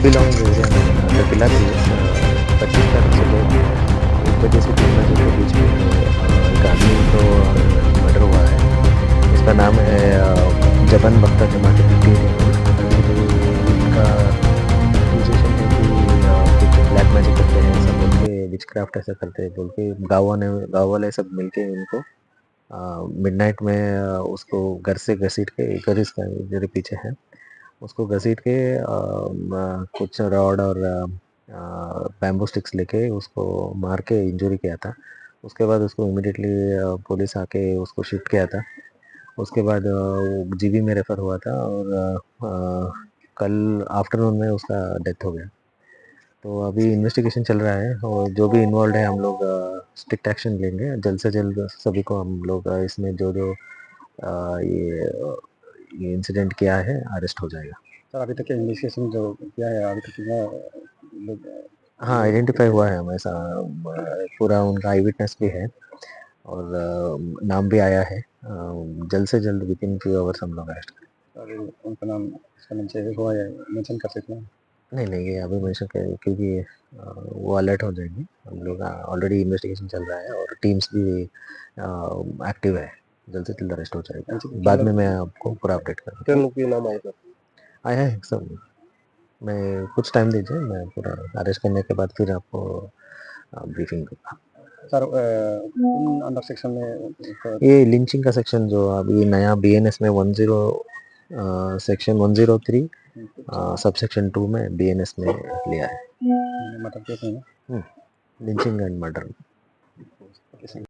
Belong area में the Qila place 25 तारीख सुबह 1 बजे से 3 बजे के बीच में एक आदमी को मर्डर हुआ है। उसका नाम है जबन बख्तर जमा के 58 इनका एक्यूजेशन है कि कुछ ब्लैक मैजिक करते हैं सब बोल के, विचक्राफ्ट ऐसा करते हैं बोल के गाँव वाले सब मिलके इनको मिडनाइट में उसको घर से घसीट के, घर इसका इधर पीछे है, उसको घसीट के कुछ रॉड और बैम्बू स्टिक्स लेके उसको मार के इंजरी किया था। उसके बाद उसको इमिडिएटली पुलिस आके उसको शिफ्ट किया था। उसके बाद वो जीबी में रेफ़र हुआ था और कल आफ्टरनून में उसका डेथ हो गया। तो अभी इन्वेस्टिगेशन चल रहा है और जो भी इन्वॉल्व है हम लोग स्ट्रिक्ट एक्शन लेंगे जल्द से जल्द। सभी को हम लोग इसमें जो ये इंसिडेंट किया है अरेस्ट हो जाएगा। सर अभी तक इन्वेस्टिगेशन जो किया है अभी तक लोग हाँ आइडेंटिफाई हुआ है हमें पूरा उनका आई विटनेस भी है और नाम भी आया है। जल्द से जल्द विद इन फ्यू आवर्स हम लोग अरेस्ट करेंगे। उनका नाम चाहिए हुआ है मेंशन कर सकते हैं? नहीं ये अभी मेंशन करें क्योंकि वो अलर्ट हो जाएंगे। हम लोग ऑलरेडी इन्वेस्टिगेशन चल रहा है और टीम्स भी एक्टिव है। जल्द से जल्द अरेस्ट हो जाएगा। बाद में मैं आपको पूरा अपडेट करूँगा। लोग के नाम आया है सब। मैं कुछ टाइम दीजिए, मैं पूरा अरेस्ट करने के बाद फिर आपको ब्रीफिंग दूंगा। सर अंडर सेक्शन में ये लिंचिंग का सेक्शन जो अभी नया बीएनएस में 10 सेक्शन 103 सब सेक्शन 2 में बीएनएस में लिया है। मतलब लिंचिंग एंड मर्डर।